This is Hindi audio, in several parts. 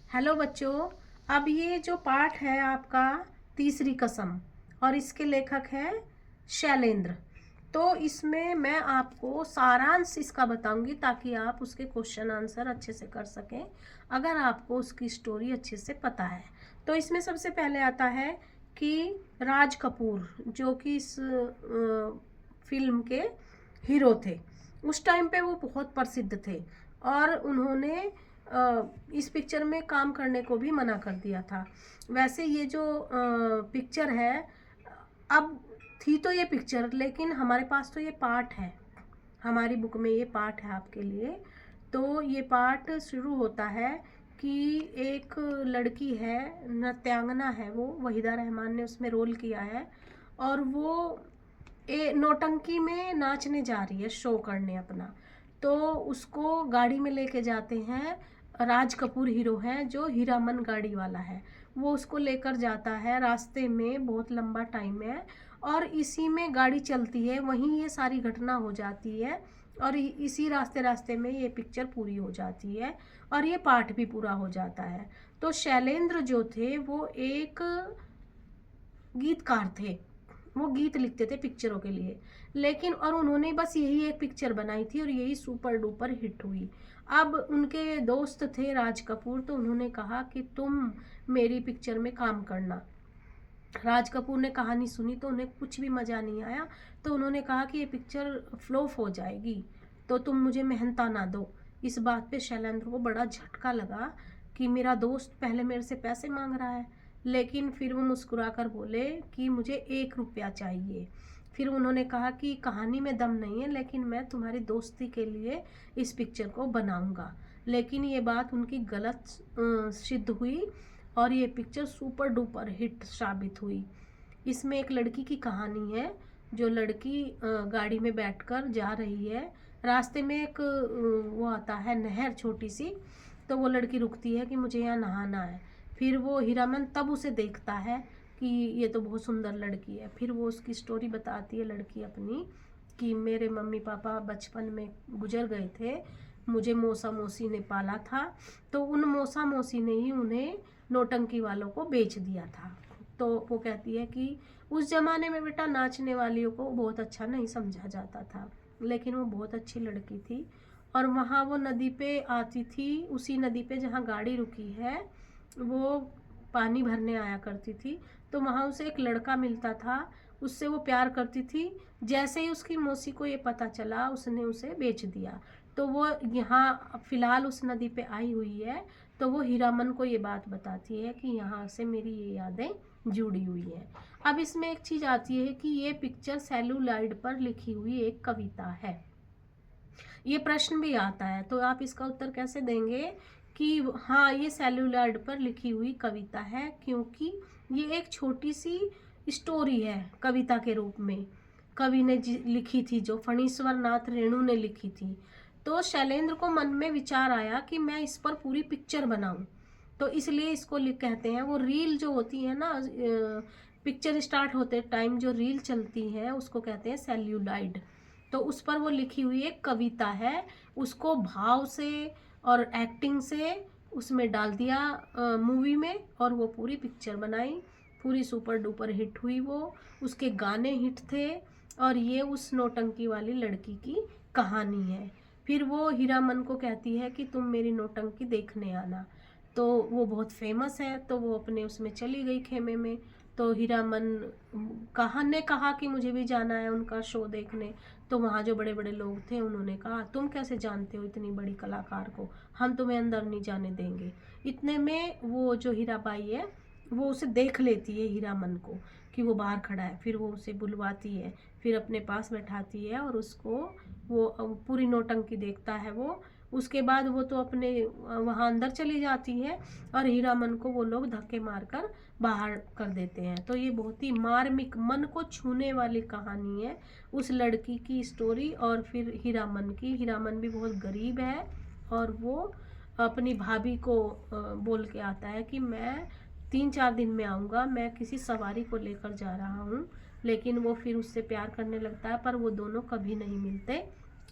हेलो बच्चों। अब ये जो पाठ है आपका तीसरी कसम और इसके लेखक है शैलेंद्र। तो इसमें मैं आपको सारांश इसका बताऊंगी ताकि आप उसके क्वेश्चन आंसर अच्छे से कर सकें, अगर आपको उसकी स्टोरी अच्छे से पता है। तो इसमें सबसे पहले आता है कि राज कपूर जो कि इस फिल्म के हीरो थे, उस टाइम पे वो बहुत प्रसिद्ध थे और उन्होंने इस पिक्चर में काम करने को भी मना कर दिया था। वैसे ये जो पिक्चर है, अब थी तो ये पिक्चर, लेकिन हमारे पास तो ये पाठ है, हमारी बुक में ये पाठ है आपके लिए। तो ये पाठ शुरू होता है कि एक लड़की है, नृत्यांगना है, वो वहीदा रहमान ने उसमें रोल किया है और वो नौटंकी में नाचने जा रही है, शो करने अपना। तो उसको गाड़ी में लेके जाते हैं, राज कपूर हीरो है जो हीरामन गाड़ी वाला है, वो उसको लेकर जाता है। रास्ते में बहुत लंबा टाइम है और इसी में गाड़ी चलती है, वहीं ये सारी घटना हो जाती है और इसी रास्ते रास्ते में ये पिक्चर पूरी हो जाती है और ये पाठ भी पूरा हो जाता है। तो शैलेंद्र जो थे वो एक गीतकार थे, वो गीत लिखते थे पिक्चरों के लिए, लेकिन और उन्होंने बस यही एक पिक्चर बनाई थी और यही सुपर डुपर हिट हुई। अब उनके दोस्त थे राज कपूर, तो उन्होंने कहा कि तुम मेरी पिक्चर में काम करना। राज कपूर ने कहानी सुनी तो उन्हें कुछ भी मज़ा नहीं आया, तो उन्होंने कहा कि ये पिक्चर फ्लॉप हो जाएगी, तो तुम मुझे मेहनता ना दो। इस बात पे शैलेंद्र को बड़ा झटका लगा कि मेरा दोस्त पहले मेरे से पैसे मांग रहा है, लेकिन फिर वो मुस्कुरा कर बोले कि मुझे 1 रुपया चाहिए। फिर उन्होंने कहा कि कहानी में दम नहीं है, लेकिन मैं तुम्हारी दोस्ती के लिए इस पिक्चर को बनाऊंगा। लेकिन ये बात उनकी गलत सिद्ध हुई और ये पिक्चर सुपर डुपर हिट साबित हुई। इसमें एक लड़की की कहानी है, जो लड़की गाड़ी में बैठकर जा रही है, रास्ते में एक वो आता है नहर छोटी सी, तो वो लड़की रुकती है कि मुझे यहाँ नहाना है। फिर वो हीरामन तब उसे देखता है कि ये तो बहुत सुंदर लड़की है। फिर वो उसकी स्टोरी बताती है लड़की अपनी कि मेरे मम्मी पापा बचपन में गुजर गए थे, मुझे मौसा मौसी ने पाला था, तो उन मौसा मौसी ने ही उन्हें नौटंकी वालों को बेच दिया था। तो वो कहती है कि उस ज़माने में बेटा नाचने वालियों को बहुत अच्छा नहीं समझा जाता था, लेकिन वो बहुत अच्छी लड़की थी। और वहाँ वो नदी पे आती थी, उसी नदी पे जहाँ गाड़ी रुकी है वो पानी भरने आया करती थी। तो वहाँ उसे एक लड़का मिलता था, उससे वो प्यार करती थी। जैसे ही उसकी मौसी को ये पता चला, उसने उसे बेच दिया। तो वो यहाँ फ़िलहाल उस नदी पे आई हुई है, तो वो हीरामन को ये बात बताती है कि यहाँ से मेरी ये यादें जुड़ी हुई हैं। अब इसमें एक चीज़ आती है कि ये पिक्चर सेलुलॉइड पर लिखी हुई एक कविता है। ये प्रश्न भी आता है, तो आप इसका उत्तर कैसे देंगे कि हाँ ये सेलुलॉइड पर लिखी हुई कविता है, क्योंकि ये एक छोटी सी स्टोरी है कविता के रूप में। कवि ने लिखी थी, जो फणीश्वर नाथ रेणु ने लिखी थी। तो शैलेंद्र को मन में विचार आया कि मैं इस पर पूरी पिक्चर बनाऊं, तो इसलिए इसको कहते हैं, वो रील जो होती है ना, पिक्चर स्टार्ट होते टाइम जो रील चलती है उसको कहते हैं सेल्यूलाइड। तो उस पर वो लिखी हुई एक कविता है, उसको भाव से और एक्टिंग से उसमें डाल दिया मूवी में, और वो पूरी पिक्चर बनाई, पूरी सुपर डुपर हिट हुई वो। उसके गाने हिट थे और ये उस नौटंकी वाली लड़की की कहानी है। फिर वो हीरामन को कहती है कि तुम मेरी नौटंकी देखने आना, तो वो बहुत फेमस है, तो वो अपने उसमें चली गई खेमे में। तो हीरामन ने कहा कि मुझे भी जाना है उनका शो देखने। तो वहाँ जो बड़े बड़े लोग थे उन्होंने कहा तुम कैसे जानते हो इतनी बड़ी कलाकार को, हम तुम्हें अंदर नहीं जाने देंगे। इतने में वो जो हीराबाई है वो उसे देख लेती है हीरामन को कि वो बाहर खड़ा है, फिर वो उसे बुलवाती है, फिर अपने पास बैठाती है और उसको वो पूरी नौटंकी देखता है वो। उसके बाद वो तो अपने वहाँ अंदर चली जाती है और हीरामन को वो लोग धक्के मारकर बाहर कर देते हैं। तो ये बहुत ही मार्मिक, मन को छूने वाली कहानी है, उस लड़की की स्टोरी और फिर हीरामन की। हीरामन भी बहुत गरीब है और वो अपनी भाभी को बोल के आता है कि मैं 3-4 दिन में आऊँगा, मैं किसी सवारी को लेकर जा रहा हूँ। लेकिन वो फिर उससे प्यार करने लगता है, पर वो दोनों कभी नहीं मिलते,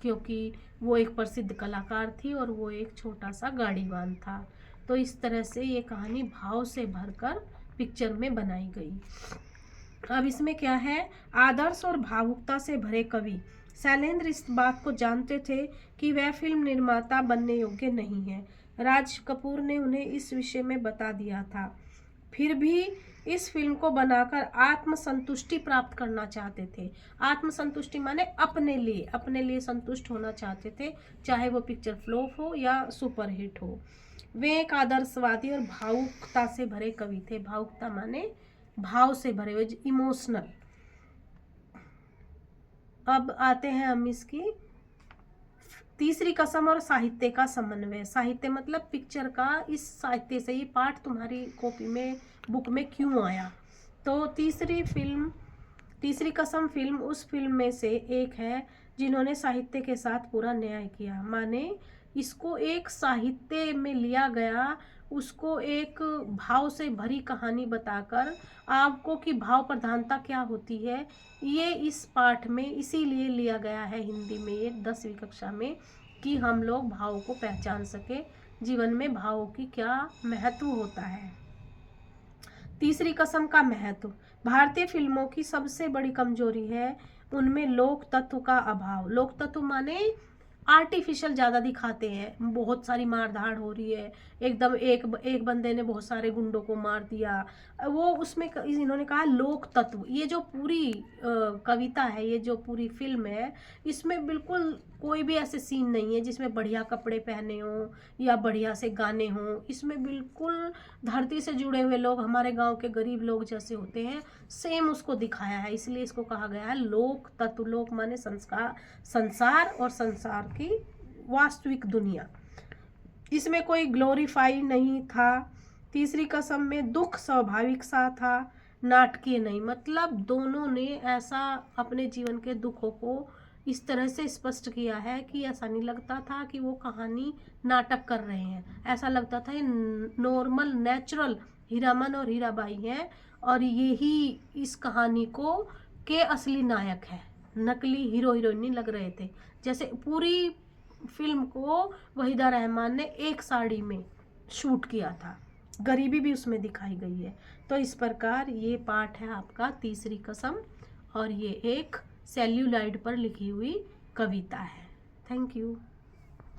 क्योंकि वो एक प्रसिद्ध कलाकार थी और वो एक छोटा सा गाड़ीवान था। तो इस तरह से ये कहानी भाव से भरकर पिक्चर में बनाई गई। अब इसमें क्या है, आदर्श और भावुकता से भरे कवि। शैलेंद्र इस बात को जानते थे कि वह फिल्म निर्माता बनने योग्य नहीं है। राज कपूर ने उन्हें इस विषय में बता दिया था। फिर भी इस फिल्म को बनाकर आत्मसंतुष्टि प्राप्त करना चाहते थे। आत्मसंतुष्टि माने अपने लिए संतुष्ट होना चाहते थे, चाहे वो पिक्चर फ्लॉप हो या सुपरहिट हो। वे एक आदर्शवादी और भावुकता से भरे कवि थे। भावुकता माने भाव से भरे हुए, इमोशनल। अब आते हैं हम इसकी तीसरी कसम और साहित्य का समन्वय। साहित्य मतलब पिक्चर का, इस साहित्य से ये पाठ तुम्हारी कॉपी में, बुक में क्यों आया। तो तीसरी कसम फिल्म उस फिल्म में से एक है जिन्होंने साहित्य के साथ पूरा न्याय किया। माने इसको एक साहित्य में लिया गया, उसको एक भाव से भरी कहानी बताकर आपको कि भाव प्रधानता क्या होती है, ये इस पाठ में इसीलिए लिया गया है हिंदी में ये 10वीं कक्षा में, कि हम लोग भाव को पहचान सके, जीवन में भावों की क्या महत्व होता है। तीसरी कसम का महत्व। भारतीय फिल्मों की सबसे बड़ी कमजोरी है उनमें लोक तत्व का अभाव। लोक तत्व माने आर्टिफिशियल ज़्यादा दिखाते हैं, बहुत सारी मारधाड़ हो रही है, एकदम एक बंदे ने बहुत सारे गुंडों को मार दिया, वो उसमें इन्होंने कहा लोक तत्व। ये जो पूरी कविता है, ये जो पूरी फिल्म है, इसमें बिल्कुल कोई भी ऐसे सीन नहीं है जिसमें बढ़िया कपड़े पहने हों या बढ़िया से गाने हों। इसमें बिल्कुल धरती से जुड़े हुए लोग, हमारे गांव के गरीब लोग जैसे होते हैं, सेम उसको दिखाया है, इसलिए इसको कहा गया है लोक तत्व। लोक माने संसार और संसार की वास्तविक दुनिया। इसमें कोई ग्लोरीफाई नहीं था। तीसरी कसम में दुख स्वाभाविक सा था, नाटकीय नहीं। मतलब दोनों ने ऐसा अपने जीवन के दुखों को इस तरह से स्पष्ट किया है कि ऐसा नहीं लगता था कि वो कहानी नाटक कर रहे हैं, ऐसा लगता था ये नॉर्मल नेचुरल हीरामन और हीराबाई हैं और यही इस कहानी को के असली नायक है, नकली हीरो हीरोइन नहीं लग रहे थे। जैसे पूरी फिल्म को वहीदा रहमान ने एक साड़ी में शूट किया था, गरीबी भी उसमें दिखाई गई है। तो इस प्रकार ये पाठ है आपका तीसरी कसम, और ये एक सेल्यूलाइड पर लिखी हुई कविता है। Thank you.